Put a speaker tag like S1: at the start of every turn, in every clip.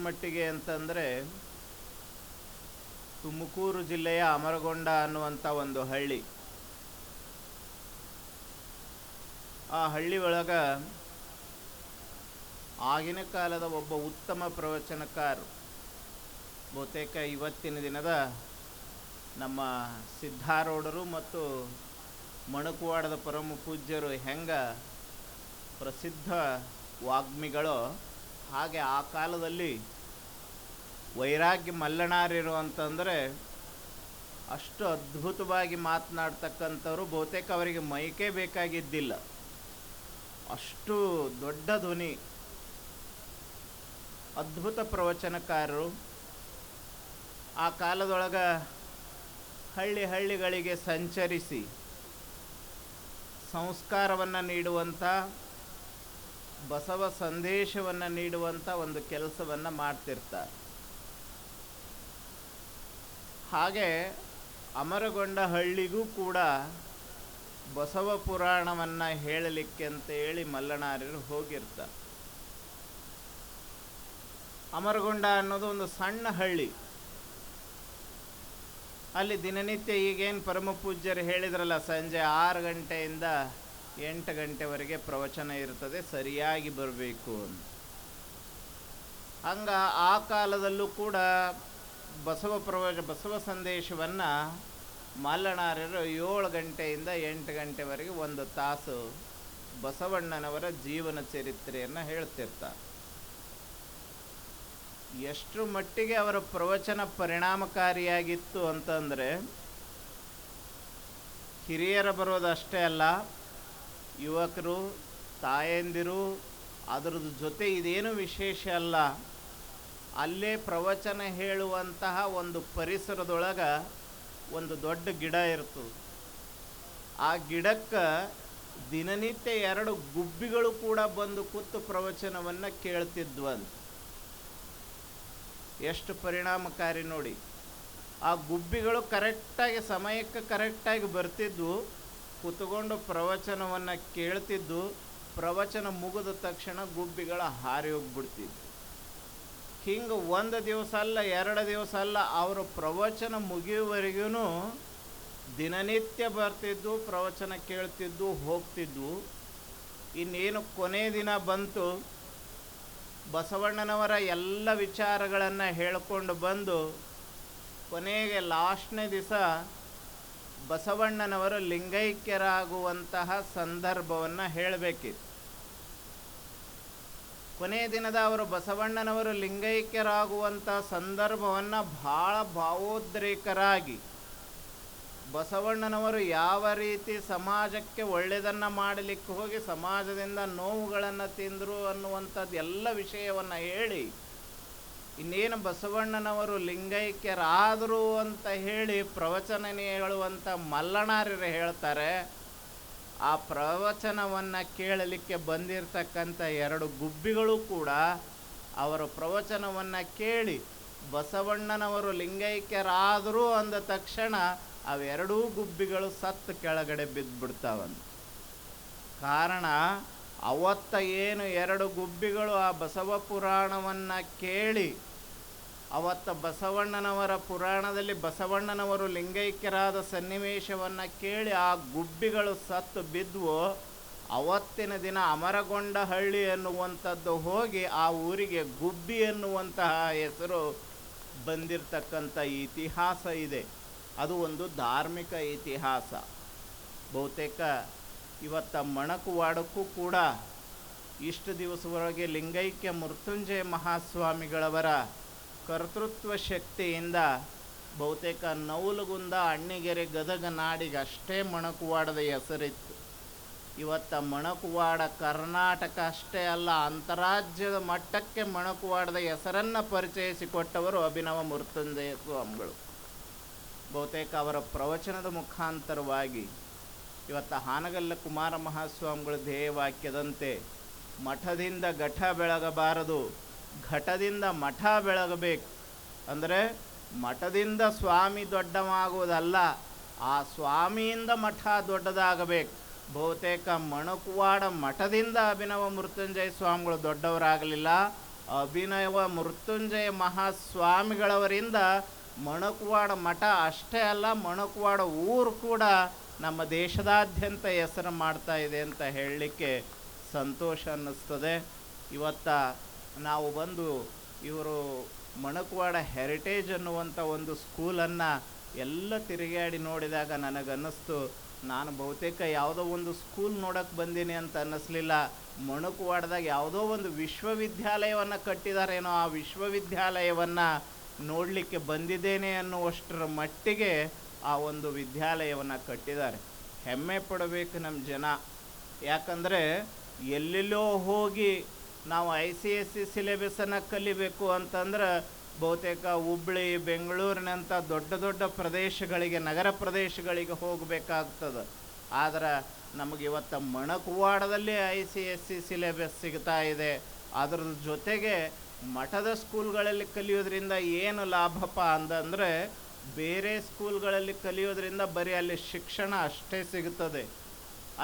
S1: ಮಟ್ಟಿಗೆ ಅಂತಂದರೆ ತುಮಕೂರು ಜಿಲ್ಲೆಯ ಅಮರಗೊಂಡ ಅನ್ನುವಂಥ ಒಂದು ಹಳ್ಳಿ. ಆ ಹಳ್ಳಿ ಒಳಗೆ ಆಗಿನ ಕಾಲದ ಒಬ್ಬ ಉತ್ತಮ ಪ್ರವಚನಕಾರ, ಬಹುತೇಕ ಇವತ್ತಿನ ದಿನದ ನಮ್ಮ ಸಿದ್ಧಾರೂಢರು ಮತ್ತು ಮಣಕವಾಡದ ಪರಮ ಪೂಜ್ಯರು ಹೆಂಗೆ ಪ್ರಸಿದ್ಧ ವಾಗ್ಮಿಗಳೋ ಹಾಗೆ ಆ ಕಾಲದಲ್ಲಿ ವೈರಾಗ್ಯ ಮಲ್ಲಣಾರ್ಯರು ಅಂತಂದರೆ ಅಷ್ಟು ಅದ್ಭುತವಾಗಿ ಮಾತನಾಡ್ತಕ್ಕಂಥವ್ರು. ಬಹುತೇಕ ಅವರಿಗೆ ಮೈಕೇ ಬೇಕಾಗಿದ್ದಿಲ್ಲ, ಅಷ್ಟು ದೊಡ್ಡ ಧ್ವನಿ, ಅದ್ಭುತ ಪ್ರವಚನಕಾರರು. ಆ ಕಾಲದೊಳಗೆ ಹಳ್ಳಿಗಳಿಗೆ ಸಂಚರಿಸಿ ಸಂಸ್ಕಾರವನ್ನು ನೀಡುವಂಥ, ಬಸವ ಸಂದೇಶವನ್ನು ನೀಡುವಂಥ ಒಂದು ಕೆಲಸವನ್ನು ಮಾಡ್ತಿರ್ತಾರೆ. ಹಾಗೆ ಅಮರಗೊಂಡ ಹಳ್ಳಿಗೂ ಕೂಡ ಬಸವ ಪುರಾಣವನ್ನು ಹೇಳಲಿಕ್ಕೆ ಅಂತ ಹೇಳಿ ಮಲ್ಲಣಾರ್ಯರು ಹೋಗಿರ್ತಾರೆ. ಅಮರಗೊಂಡ ಅನ್ನೋದು ಒಂದು ಸಣ್ಣ ಹಳ್ಳಿ. ಅಲ್ಲಿ ದಿನನಿತ್ಯ ಈಗೇನು ಪರಮ ಪೂಜ್ಯರು ಹೇಳಿದ್ರಲ್ಲ, ಸಂಜೆ 6 ಗಂಟೆಯಿಂದ 8 ಗಂಟೆವರೆಗೆ ಪ್ರವಚನ ಇರ್ತದೆ, ಸರಿಯಾಗಿ ಬರಬೇಕು ಅಂತ. ಹಂಗೆ ಆ ಕಾಲದಲ್ಲೂ ಕೂಡ ಬಸವ ಸಂದೇಶವನ್ನು ಮಲ್ಲಣಾರ್ಯರು 7 ಗಂಟೆಯಿಂದ 8 ಗಂಟೆವರೆಗೆ 1 ತಾಸು ಬಸವಣ್ಣನವರ ಜೀವನ ಚರಿತ್ರೆಯನ್ನು ಹೇಳ್ತಿರ್ತಾರೆ. ಎಷ್ಟು ಮಟ್ಟಿಗೆ ಅವರ ಪ್ರವಚನ ಪರಿಣಾಮಕಾರಿಯಾಗಿತ್ತು ಅಂತಂದರೆ, ಹಿರಿಯರ ಬರೋದಷ್ಟೇ ಅಲ್ಲ, ಯುವಕರು, ತಾಯಂದಿರು, ಅದರದ್ದು ಜೊತೆ ಇದೇನು ವಿಶೇಷ ಅಲ್ಲ, ಅಲ್ಲೇ ಪ್ರವಚನ ಹೇಳುವಂತಹ ಒಂದು ಪರಿಸರದೊಳಗೆ ಒಂದು ದೊಡ್ಡ ಗಿಡ ಇರ್ತದೆ. ಆ ಗಿಡಕ್ಕೆ ದಿನನಿತ್ಯ 2 ಗುಬ್ಬಿಗಳು ಕೂಡ ಬಂದು ಕೂತು ಪ್ರವಚನವನ್ನು ಕೇಳ್ತಿದ್ವಂತ. ಎಷ್ಟು ಪರಿಣಾಮಕಾರಿ ನೋಡಿ. ಆ ಗುಬ್ಬಿಗಳು ಕರೆಕ್ಟಾಗಿ ಸಮಯಕ್ಕೆ ಕರೆಕ್ಟಾಗಿ ಬರ್ತಿದ್ವು, ಕೂತ್ಕೊಂಡು ಪ್ರವಚನವನ್ನು ಕೇಳ್ತಿದ್ದು. ಪ್ರವಚನ ಮುಗಿದ ತಕ್ಷಣ ಗುಬ್ಬಿಗಳ ಹಾರಿ ಹೋಗ್ಬಿಡ್ತಿದ್ವು. ಹಿಂಗೆ 1 ದಿವಸ ಅಲ್ಲ, 2 ದಿವಸ ಅಲ್ಲ, ಅವರು ಪ್ರವಚನ ಮುಗಿಯುವವರೆಗೂ ದಿನನಿತ್ಯ ಬರ್ತಿದ್ದು, ಪ್ರವಚನ ಕೇಳ್ತಿದ್ದು, ಹೋಗ್ತಿದ್ವು. ಇನ್ನೇನು ಕೊನೆ ದಿನ ಬಂತು, ಬಸವಣ್ಣನವರ ಎಲ್ಲ ವಿಚಾರಗಳನ್ನು ಹೇಳ್ಕೊಂಡು ಬಂದು ಕೊನೆಗೆ ಲಾಸ್ಟ್ನೇ ದಿವಸ ಬಸವಣ್ಣನವರು ಲಿಂಗೈಕ್ಯರಾಗುವಂತಹ ಸಂದರ್ಭವನ್ನು ಹೇಳಬೇಕಿತ್ತು. ಕೊನೆಯ ದಿನದ ಅವರು ಬಸವಣ್ಣನವರು ಲಿಂಗೈಕ್ಯರಾಗುವಂಥ ಸಂದರ್ಭವನ್ನು ಭಾಳ ಭಾವೋದ್ರೇಕರಾಗಿ, ಬಸವಣ್ಣನವರು ಯಾವ ರೀತಿ ಸಮಾಜಕ್ಕೆ ಒಳ್ಳೆಯದನ್ನು ಮಾಡಲಿಕ್ಕೆ ಹೋಗಿ ಸಮಾಜದಿಂದ ನೋವುಗಳನ್ನು ತಿಂದರು ಅನ್ನುವಂಥದ್ದು ಎಲ್ಲ ವಿಷಯವನ್ನು ಹೇಳಿ, ಇನ್ನೇನು ಬಸವಣ್ಣನವರು ಲಿಂಗೈಕ್ಯರಾದರು ಅಂತ ಹೇಳಿ ಪ್ರವಚನ ಹೇಳುವಂಥ ಮಲ್ಲಣಾರ್ಯರು ಹೇಳ್ತಾರೆ. ಆ ಪ್ರವಚನವನ್ನು ಕೇಳಲಿಕ್ಕೆ ಬಂದಿರತಕ್ಕಂಥ 2 ಗುಬ್ಬಿಗಳು ಕೂಡ ಅವರ ಪ್ರವಚನವನ್ನು ಕೇಳಿ ಬಸವಣ್ಣನವರು ಲಿಂಗೈಕ್ಯರಾದರು ಅಂದ ತಕ್ಷಣ ಅವೆರಡೂ ಗುಬ್ಬಿಗಳು ಸತ್ತು ಕೆಳಗಡೆ ಬಿದ್ದುಬಿಡ್ತಾವಂತ. ಕಾರಣ, ಅವತ್ತ ಏನು 2 ಗುಬ್ಬಿಗಳು ಆ ಬಸವ ಪುರಾಣವನ್ನು ಕೇಳಿ, ಅವತ್ತ ಬಸವಣ್ಣನವರ ಪುರಾಣದಲ್ಲಿ ಬಸವಣ್ಣನವರು ಲಿಂಗೈಕ್ಯರಾದ ಸನ್ನಿವೇಶವನ್ನು ಕೇಳಿ ಆ ಗುಬ್ಬಿಗಳು ಸತ್ತು ಬಿದ್ವು. ಅವತ್ತಿನ ದಿನ ಅಮರಗೊಂಡ ಹಳ್ಳಿ ಎನ್ನುವಂಥದ್ದು ಹೋಗಿ ಆ ಊರಿಗೆ ಗುಬ್ಬಿ ಎನ್ನುವಂತಹ ಹೆಸರು ಬಂದಿರತಕ್ಕಂಥ ಇತಿಹಾಸ ಇದೆ. ಅದು ಒಂದು ಧಾರ್ಮಿಕ ಇತಿಹಾಸ. ಬಹುತೇಕ ಇವತ್ತ ಮಣಕವಾಡಕ್ಕೂ ಕೂಡ ಇಷ್ಟು ದಿವಸವರೆಗೆ ಲಿಂಗೈಕ್ಯ ಮೃತ್ಯುಂಜಯ ಮಹಾಸ್ವಾಮಿಗಳವರ ಕರ್ತೃತ್ವ ಶಕ್ತಿಯಿಂದ ಬಹುತೇಕ ನವಲಗುಂದ, ಅಣ್ಣಿಗೆರೆ, ಗದಗ ನಾಡಿಗೆ ಅಷ್ಟೇ ಮಣಕವಾಡದ ಹೆಸರಿತ್ತು. ಇವತ್ತ ಮಣಕವಾಡ ಕರ್ನಾಟಕ ಅಷ್ಟೇ ಅಲ್ಲ, ಅಂತರಾಜ್ಯದ ಮಟ್ಟಕ್ಕೆ ಮಣಕವಾಡದ ಹೆಸರನ್ನು ಪರಿಚಯಿಸಿಕೊಟ್ಟವರು ಅಭಿನವ ಮೃತ್ಯುಂಜಯ ಸ್ವಾಮಿಗಳು. ಬಹುತೇಕ ಅವರ ಪ್ರವಚನದ ಮುಖಾಂತರವಾಗಿ ಇವತ್ತು ಹಾನಗಲ್ಲ ಕುಮಾರ ಮಹಾಸ್ವಾಮಿಗಳ ಧ್ಯೇಯವಾಕ್ಯದಂತೆ ಮಠದಿಂದ ಘಟ ಬೆಳಗಬಾರದು, ಘಟದಿಂದ ಮಠ ಬೆಳಗಬೇಕು. ಅಂದರೆ ಮಠದಿಂದ ಸ್ವಾಮಿ ದೊಡ್ಡವಾಗುವುದಲ್ಲ, ಆ ಸ್ವಾಮಿಯಿಂದ ಮಠ ದೊಡ್ಡದಾಗಬೇಕು. ಬಹುತೇಕ ಮಣಕವಾಡ ಮಠದಿಂದ ಅಭಿನವ ಮೃತ್ಯುಂಜಯ ಸ್ವಾಮಿಗಳು ದೊಡ್ಡವರಾಗಲಿಲ್ಲ, ಅಭಿನವ ಮೃತ್ಯುಂಜಯ ಮಹಾಸ್ವಾಮಿಗಳವರಿಂದ ಮಣಕವಾಡ ಮಠ ಅಷ್ಟೇ ಅಲ್ಲ, ಮಣಕವಾಡ ಊರು ಕೂಡ ನಮ್ಮ ದೇಶದಾದ್ಯಂತ ಹೆಸರು ಮಾಡ್ತಾ ಇದೆ ಅಂತ ಹೇಳಲಿಕ್ಕೆ ಸಂತೋಷ ಅನ್ನಿಸ್ತದೆ. ಇವತ್ತ ನಾವು ಬಂದು ಇವರು ಮಣಕವಾಡ ಹೆರಿಟೇಜ್ ಅನ್ನುವಂಥ ಒಂದು ಸ್ಕೂಲನ್ನು ಎಲ್ಲ ತಿರುಗಾಡಿ ನೋಡಿದಾಗ ನನಗನ್ನಿಸ್ತು, ನಾನು ಬಹುತೇಕ ಯಾವುದೋ ಒಂದು ಸ್ಕೂಲ್ ನೋಡೋಕ್ಕೆ ಬಂದೀನಿ ಅಂತ ಅನ್ನಿಸ್ಲಿಲ್ಲ. ಮಣಕವಾಡದಾಗ ಯಾವುದೋ ಒಂದು ವಿಶ್ವವಿದ್ಯಾಲಯವನ್ನು ಕಟ್ಟಿದಾರೇನೋ, ಆ ವಿಶ್ವವಿದ್ಯಾಲಯವನ್ನು ನೋಡಲಿಕ್ಕೆ ಬಂದಿದ್ದೇನೆ ಅನ್ನುವಷ್ಟರ ಮಟ್ಟಿಗೆ ಆ ಒಂದು ವಿದ್ಯಾಲಯವನ್ನು ಕಟ್ಟಿದ್ದಾರೆ. ಹೆಮ್ಮೆ ಪಡಬೇಕು ನಮ್ಮ ಜನ. ಯಾಕಂದರೆ ಎಲ್ಲೆಲ್ಲೋ ಹೋಗಿ ನಾವು ICSE ಸಿಲೆಬಸನ್ನು ಕಲಿಬೇಕು ಅಂತಂದ್ರೆ ಬಹುತೇಕ ಹುಬ್ಬಳ್ಳಿ ಬೆಂಗಳೂರಿನಂಥ ದೊಡ್ಡ ದೊಡ್ಡ ಪ್ರದೇಶಗಳಿಗೆ, ನಗರ ಪ್ರದೇಶಗಳಿಗೆ ಹೋಗಬೇಕಾಗ್ತದೆ. ಆದರೆ ನಮಗಿವತ್ತು ಮಣಕವಾಡದಲ್ಲಿ ICSE ಸಿಲೆಬಸ್ ಸಿಗ್ತಾ ಇದೆ. ಅದರ ಜೊತೆಗೆ ಮಠದ ಸ್ಕೂಲ್ಗಳಲ್ಲಿ ಕಲಿಯೋದ್ರಿಂದ ಏನು ಲಾಭಪ್ಪ ಅಂತಂದರೆ, ಬೇರೆ ಸ್ಕೂಲ್ಗಳಲ್ಲಿ ಕಲಿಯೋದ್ರಿಂದ ಬರೀ ಅಲ್ಲಿ ಶಿಕ್ಷಣ ಅಷ್ಟೇ ಸಿಗುತ್ತದೆ.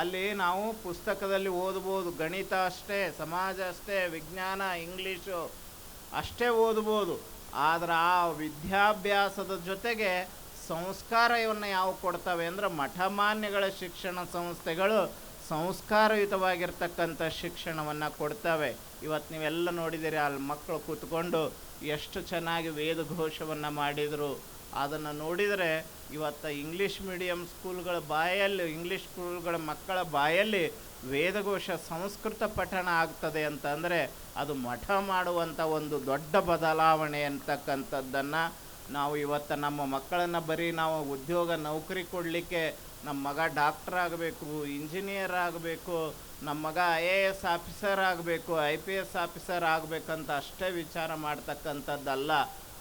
S1: ಅಲ್ಲಿ ನಾವು ಪುಸ್ತಕದಲ್ಲಿ ಓದ್ಬೋದು, ಗಣಿತ ಅಷ್ಟೇ, ಸಮಾಜ ಅಷ್ಟೇ, ವಿಜ್ಞಾನ, ಇಂಗ್ಲೀಷು ಅಷ್ಟೇ ಓದ್ಬೋದು. ಆದರೆ ಆ ವಿದ್ಯಾಭ್ಯಾಸದ ಜೊತೆಗೆ ಸಂಸ್ಕಾರವನ್ನು ಯಾವ ಕೊಡ್ತವೆ ಅಂದರೆ, ಮಠಮಾನ್ಯಗಳ ಶಿಕ್ಷಣ ಸಂಸ್ಥೆಗಳು ಸಂಸ್ಕಾರಯುತವಾಗಿರ್ತಕ್ಕಂಥ ಶಿಕ್ಷಣವನ್ನು ಕೊಡ್ತವೆ. ಇವತ್ತು ನೀವೆಲ್ಲ ನೋಡಿದ್ದೀರಿ, ಅಲ್ಲಿ ಮಕ್ಕಳು ಕೂತ್ಕೊಂಡು ಎಷ್ಟು ಚೆನ್ನಾಗಿ ವೇದಘೋಷವನ್ನು ಮಾಡಿದರು. ಅದನ್ನು ನೋಡಿದರೆ ಇವತ್ತು ಇಂಗ್ಲೀಷ್ ಮೀಡಿಯಮ್ ಸ್ಕೂಲ್ಗಳ ಬಾಯಲ್ಲಿ, ಇಂಗ್ಲೀಷ್ ಸ್ಕೂಲ್ಗಳ ಮಕ್ಕಳ ಬಾಯಲ್ಲಿ ವೇದಘೋಷ ಸಂಸ್ಕೃತ ಪಠಣ ಆಗ್ತದೆ ಅಂತಂದರೆ ಅದು ಮಠ ಮಾಡುವಂಥ ಒಂದು ದೊಡ್ಡ ಬದಲಾವಣೆ ಅಂತಕ್ಕಂಥದ್ದನ್ನು ನಾವು ಇವತ್ತು ನಮ್ಮ ಮಕ್ಕಳನ್ನು ಬರೀ ನಾವು ಉದ್ಯೋಗ ನೌಕರಿ ಕೊಡಲಿಕ್ಕೆ ನಮ್ಮ ಮಗ ಡಾಕ್ಟರ್ ಆಗಬೇಕು, ಇಂಜಿನಿಯರ್ ಆಗಬೇಕು, ನಮ್ಮ ಮಗ IAS ಆಫೀಸರ್ ಆಗಬೇಕು, IPS ಆಫೀಸರ್ ಆಗಬೇಕಂತ ಅಷ್ಟೇ ವಿಚಾರ ಮಾಡ್ತಕ್ಕಂಥದ್ದಲ್ಲ.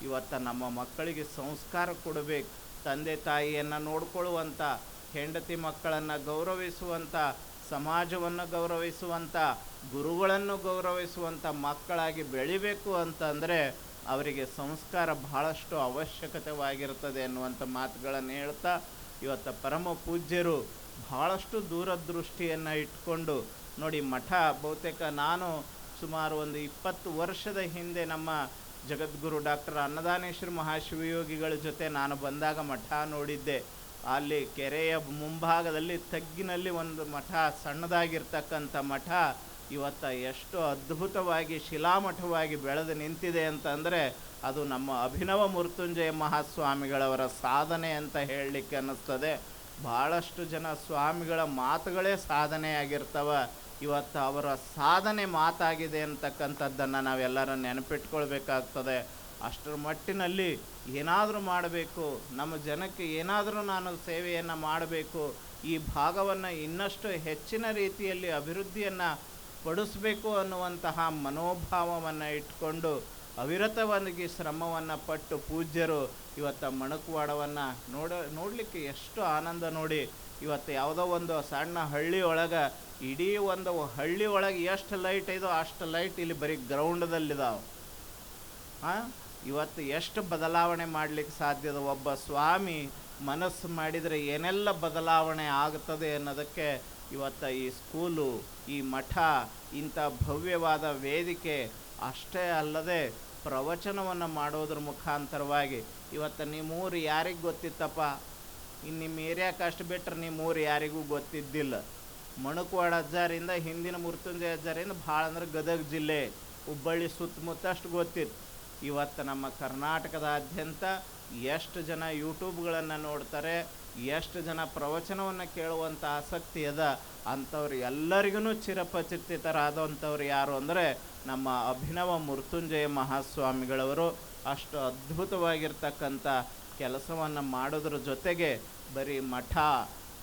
S1: ಇವತ್ತು ನಮ್ಮ ಮಕ್ಕಳಿಗೆ ಸಂಸ್ಕಾರ ಕೊಡಬೇಕು. ತಂದೆ ತಾಯಿಯನ್ನು ನೋಡಿಕೊಳ್ಳುವಂಥ, ಹೆಂಡತಿ ಮಕ್ಕಳನ್ನು ಗೌರವಿಸುವಂಥ, ಸಮಾಜವನ್ನು ಗೌರವಿಸುವಂಥ, ಗುರುಗಳನ್ನು ಗೌರವಿಸುವಂಥ ಮಕ್ಕಳಾಗಿ ಬೆಳಿಬೇಕು ಅಂತಂದರೆ ಅವರಿಗೆ ಸಂಸ್ಕಾರ ಬಹಳಷ್ಟು ಅವಶ್ಯಕತೆವಾಗಿರ್ತದೆ ಅನ್ನುವಂಥ ಮಾತುಗಳನ್ನು ಹೇಳ್ತಾ, ಇವತ್ತು ಪರಮ ಪೂಜ್ಯರು ಬಹಳಷ್ಟು ದೂರದೃಷ್ಟಿಯನ್ನು ಇಟ್ಕೊಂಡು ನೋಡಿ ಮಠ, ಬಹುತೇಕ ನಾನು ಸುಮಾರು ಒಂದು 20 ವರ್ಷದ ಹಿಂದೆ ನಮ್ಮ ಜಗದ್ಗುರು ಡಾಕ್ಟರ್ ಅನ್ನದಾನೇಶ್ವರ ಮಹಾಶಿವಯೋಗಿಗಳ ಜೊತೆ ನಾನು ಬಂದಾಗ ಮಠ ನೋಡಿದ್ದೆ. ಅಲ್ಲಿ ಕೆರೆಯ ಮುಂಭಾಗದಲ್ಲಿ ತಗ್ಗಿನಲ್ಲಿ ಒಂದು ಮಠ, ಸಣ್ಣದಾಗಿರ್ತಕ್ಕಂಥ ಮಠ ಇವತ್ತು ಎಷ್ಟು ಅದ್ಭುತವಾಗಿ ಶಿಲಾಮಠವಾಗಿ ಬೆಳೆದು ನಿಂತಿದೆ ಅಂತಂದರೆ ಅದು ನಮ್ಮ ಅಭಿನವ ಮೃತ್ಯುಂಜಯ ಮಹಾಸ್ವಾಮಿಗಳವರ ಸಾಧನೆ ಅಂತ ಹೇಳಲಿಕ್ಕೆ ಅನ್ನಿಸ್ತದೆ. ಭಾಳಷ್ಟು ಜನ ಸ್ವಾಮಿಗಳ ಮಾತುಗಳೇ ಸಾಧನೆಯಾಗಿರ್ತವೆ. ಇವತ್ತು ಅವರ ಸಾಧನೆ ಮಾತಾಗಿದೆ ಅಂತಕ್ಕಂಥದ್ದನ್ನು ನಾವೆಲ್ಲರೂ ನೆನಪಿಟ್ಕೊಳ್ಬೇಕಾಗ್ತದೆ. ಅಷ್ಟರ ಮಟ್ಟಿನಲ್ಲಿ ಏನಾದರೂ ಮಾಡಬೇಕು, ನಮ್ಮ ಜನಕ್ಕೆ ಏನಾದರೂ ನಾನು ಸೇವೆಯನ್ನು ಮಾಡಬೇಕು, ಈ ಭಾಗವನ್ನು ಇನ್ನಷ್ಟು ಹೆಚ್ಚಿನ ರೀತಿಯಲ್ಲಿ ಅಭಿವೃದ್ಧಿಯನ್ನು ಪಡಿಸಬೇಕು ಅನ್ನುವಂತಹ ಮನೋಭಾವವನ್ನು ಇಟ್ಕೊಂಡು ಅವಿರತವಾಗಿ ಶ್ರಮವನ್ನು ಪಟ್ಟು ಪೂಜ್ಯರು ಇವತ್ತು ಮಣಕವಾಡವನ್ನು ನೋಡಲಿಕ್ಕೆ ಎಷ್ಟು ಆನಂದ ನೋಡಿ. ಇವತ್ತು ಯಾವುದೋ ಒಂದು ಸಣ್ಣ ಹಳ್ಳಿ ಒಳಗೆ, ಇಡೀ ಒಂದು ಹಳ್ಳಿ ಒಳಗೆ ಎಷ್ಟು ಲೈಟ್ ಇದೋ ಅಷ್ಟು ಲೈಟ್ ಇಲ್ಲಿ ಬರೀ ಗ್ರೌಂಡದಲ್ಲಿದ್ದಾವೆ. ಇವತ್ತು ಎಷ್ಟು ಬದಲಾವಣೆ ಮಾಡಲಿಕ್ಕೆ ಸಾಧ್ಯದ. ಒಬ್ಬ ಸ್ವಾಮಿ ಮನಸ್ಸು ಮಾಡಿದರೆ ಏನೆಲ್ಲ ಬದಲಾವಣೆ ಆಗುತ್ತದೆ ಅನ್ನೋದಕ್ಕೆ ಇವತ್ತು ಈ ಸ್ಕೂಲು, ಈ ಮಠ, ಇಂಥ ಭವ್ಯವಾದ ವೇದಿಕೆ ಅಷ್ಟೇ ಅಲ್ಲದೆ ಪ್ರವಚನವನ್ನು ಮಾಡೋದ್ರ ಮುಖಾಂತರವಾಗಿ ಇವತ್ತು ನಿಮ್ಮೂರು ಯಾರಿಗೆ ಗೊತ್ತಿತ್ತಪ್ಪ? ಇನ್ನು ನಿಮ್ಮ ಏರಿಯಾಕ್ಕೆ ಅಷ್ಟು ಬಿಟ್ಟರೆ ನಿಮ್ಮೂರು ಯಾರಿಗೂ ಗೊತ್ತಿದ್ದಿಲ್ಲ. ಮಣಕವಾಡ ಅಜ್ಜಾರಿಂದ, ಹಿಂದಿನ ಮೃತ್ಯುಂಜಯ ಅಜ್ಜಾರಿಂದ ಭಾಳ ಅಂದ್ರೆ ಗದಗ ಜಿಲ್ಲೆ, ಹುಬ್ಬಳ್ಳಿ ಸುತ್ತಮುತ್ತ ಅಷ್ಟು ಗೊತ್ತಿತ್ತು. ಇವತ್ತು ನಮ್ಮ ಕರ್ನಾಟಕದಾದ್ಯಂತ ಎಷ್ಟು ಜನ ಯೂಟ್ಯೂಬ್ಗಳನ್ನು ನೋಡ್ತಾರೆ, ಎಷ್ಟು ಜನ ಪ್ರವಚನವನ್ನು ಕೇಳುವಂಥ ಆಸಕ್ತಿ ಅದ. ಅಂಥವ್ರು ಎಲ್ಲರಿಗೂ ಚಿರಪರಿಚಿತರಾದಂಥವ್ರು ಯಾರು ಅಂದರೆ ನಮ್ಮ ಅಭಿನವ ಮೃತ್ಯುಂಜಯ ಮಹಾಸ್ವಾಮಿಗಳವರು. ಅಷ್ಟು ಅದ್ಭುತವಾಗಿರ್ತಕ್ಕಂಥ ಕೆಲಸವನ್ನು ಮಾಡೋದ್ರ ಜೊತೆಗೆ ಬರೀ ಮಠ,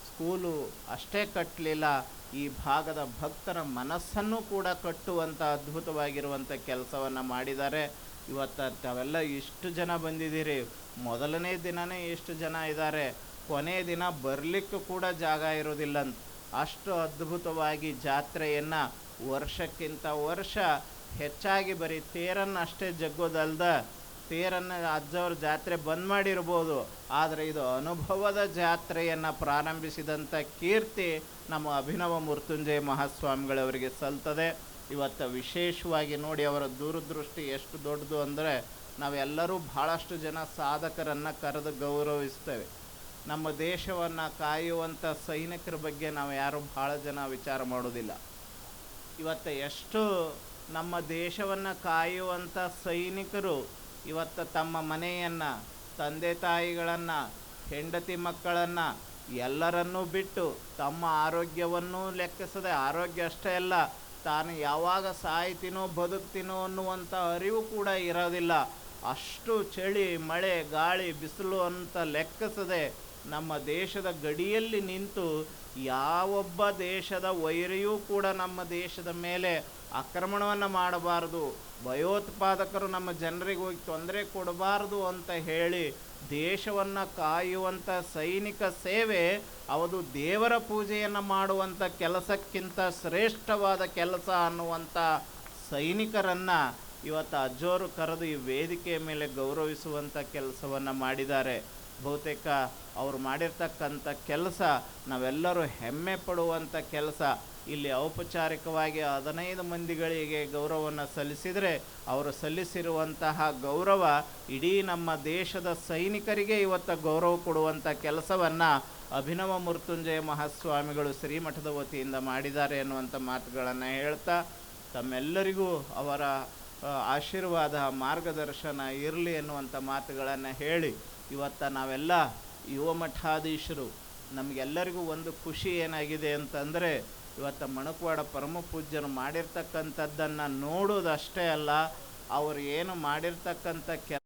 S1: ಸ್ಕೂಲು ಅಷ್ಟೇ ಕಟ್ಟಲಿಲ್ಲ, ಈ ಭಾಗದ ಭಕ್ತರ ಮನಸ್ಸನ್ನು ಕೂಡ ಕಟ್ಟುವಂಥ ಅದ್ಭುತವಾಗಿರುವಂಥ ಕೆಲಸವನ್ನು ಮಾಡಿದ್ದಾರೆ. ಇವತ್ತು ತಾವೆಲ್ಲ ಇಷ್ಟು ಜನ ಬಂದಿದ್ದೀರಿ. ಮೊದಲನೇ ದಿನವೇ ಇಷ್ಟು ಜನ ಇದ್ದಾರೆ, ಕೊನೆಯ ದಿನ ಬರಲಿಕ್ಕೂ ಕೂಡ ಜಾಗ ಇರೋದಿಲ್ಲಂತ. ಅಷ್ಟು ಅದ್ಭುತವಾಗಿ ಜಾತ್ರೆಯನ್ನು ವರ್ಷಕ್ಕಿಂತ ವರ್ಷ ಹೆಚ್ಚಾಗಿ ಬರೀ ತೇರನ್ನು ಅಷ್ಟೇ ಜಗ್ಗೋದಲ್ದ, ತೇರನ್ನು ಅಜ್ಜವ್ರ ಜಾತ್ರೆ ಬಂದ್ ಮಾಡಿರ್ಬೋದು, ಆದರೆ ಇದು ಅನುಭವದ ಜಾತ್ರೆಯನ್ನು ಪ್ರಾರಂಭಿಸಿದಂಥ ಕೀರ್ತಿ ನಮ್ಮ ಅಭಿನವ ಮೃತ್ಯುಂಜಯ ಮಹಾಸ್ವಾಮಿಗಳವರಿಗೆ ಸಲ್ತದೆ. ಇವತ್ತು ವಿಶೇಷವಾಗಿ ನೋಡಿ ಅವರ ದೂರದೃಷ್ಟಿ ಎಷ್ಟು ದೊಡ್ಡದು ಅಂದರೆ ನಾವೆಲ್ಲರೂ ಭಾಳಷ್ಟು ಜನ ಸಾಧಕರನ್ನು ಕರೆದು ಗೌರವಿಸ್ತೇವೆ. ನಮ್ಮ ದೇಶವನ್ನು ಕಾಯುವಂಥ ಸೈನಿಕರ ಬಗ್ಗೆ ನಾವು ಯಾರೂ ಭಾಳ ಜನ ವಿಚಾರ ಮಾಡೋದಿಲ್ಲ. ಇವತ್ತು ಎಷ್ಟು ನಮ್ಮ ದೇಶವನ್ನು ಕಾಯುವಂಥ ಸೈನಿಕರು ಇವತ್ತು ತಮ್ಮ ಮನೆಯನ್ನು, ತಂದೆ ತಾಯಿಗಳನ್ನು, ಹೆಂಡತಿ ಮಕ್ಕಳನ್ನು ಎಲ್ಲರನ್ನೂ ಬಿಟ್ಟು ತಮ್ಮ ಆರೋಗ್ಯವನ್ನು ಲೆಕ್ಕಿಸದೆ, ಆರೋಗ್ಯ ಅಷ್ಟೇ ಅಲ್ಲ, ತಾನು ಯಾವಾಗ ಸಾಯ್ತೀನೋ ಬದುಕ್ತೀನೋ ಅನ್ನುವಂಥ ಅರಿವು ಕೂಡ ಇರೋದಿಲ್ಲ, ಅಷ್ಟು ಚಳಿ ಮಳೆ ಗಾಳಿ ಬಿಸಿಲು ಅಂತ ಲೆಕ್ಕಿಸದೆ ನಮ್ಮ ದೇಶದ ಗಡಿಯಲ್ಲಿ ನಿಂತು ಯಾವೊಬ್ಬ ದೇಶದ ವೈರಿಯೂ ಕೂಡ ನಮ್ಮ ದೇಶದ ಮೇಲೆ ಆಕ್ರಮಣವನ್ನು ಮಾಡಬಾರ್ದು, ಭಯೋತ್ಪಾದಕರು ನಮ್ಮ ಜನರಿಗೆ ಹೋಗಿ ತೊಂದರೆ ಕೊಡಬಾರ್ದು ಅಂತ ಹೇಳಿ ದೇಶವನ್ನು ಕಾಯುವಂಥ ಸೈನಿಕ ಸೇವೆ ಅದು ದೇವರ ಪೂಜೆಯನ್ನು ಮಾಡುವಂಥ ಕೆಲಸಕ್ಕಿಂತ ಶ್ರೇಷ್ಠವಾದ ಕೆಲಸ ಅನ್ನುವಂಥ ಸೈನಿಕರನ್ನು ಇವತ್ತು ಅಜ್ಜೋರು ಕರೆದು ಈ ವೇದಿಕೆಯ ಮೇಲೆ ಗೌರವಿಸುವಂಥ ಕೆಲಸವನ್ನು ಮಾಡಿದ್ದಾರೆ. ಬಹುತೇಕ ಅವರು ಮಾಡಿರ್ತಕ್ಕಂಥ ಕೆಲಸ ನಾವೆಲ್ಲರೂ ಹೆಮ್ಮೆ ಪಡುವಂಥ ಕೆಲಸ. ಇಲ್ಲಿ ಔಪಚಾರಿಕವಾಗಿ 15 ಮಂದಿಗಳಿಗೆ ಗೌರವವನ್ನು ಸಲ್ಲಿಸಿದರೆ ಅವರು ಸಲ್ಲಿಸಿರುವಂತಹ ಗೌರವ ಇಡೀ ನಮ್ಮ ದೇಶದ ಸೈನಿಕರಿಗೆ ಇವತ್ತು ಗೌರವ ಕೊಡುವಂಥ ಕೆಲಸವನ್ನು ಅಭಿನವ ಮೃತ್ಯುಂಜಯ ಮಹಾಸ್ವಾಮಿಗಳು ಶ್ರೀಮಠದ ವತಿಯಿಂದ ಮಾಡಿದ್ದಾರೆ ಅನ್ನುವಂಥ ಮಾತುಗಳನ್ನು ಹೇಳ್ತಾ ತಮ್ಮೆಲ್ಲರಿಗೂ ಅವರ ಆಶೀರ್ವಾದ ಮಾರ್ಗದರ್ಶನ ಇರಲಿ ಅನ್ನುವಂಥ ಮಾತುಗಳನ್ನು ಹೇಳಿ ಇವತ್ತು ನಾವೆಲ್ಲ ಯುವ ಮಠಾಧೀಶರು ನಮಗೆಲ್ಲರಿಗೂ ಒಂದು ಖುಷಿ ಏನಾಗಿದೆ ಅಂತಂದರೆ ಇವತ್ತು ಮಣಕವಾಡ ಪರಮ ಪೂಜ್ಯರು ಮಾಡಿರ್ತಕ್ಕಂಥದ್ದನ್ನು ನೋಡೋದಷ್ಟೇ ಅಲ್ಲ, ಅವರು ಏನು ಮಾಡಿರ್ತಕ್ಕಂಥ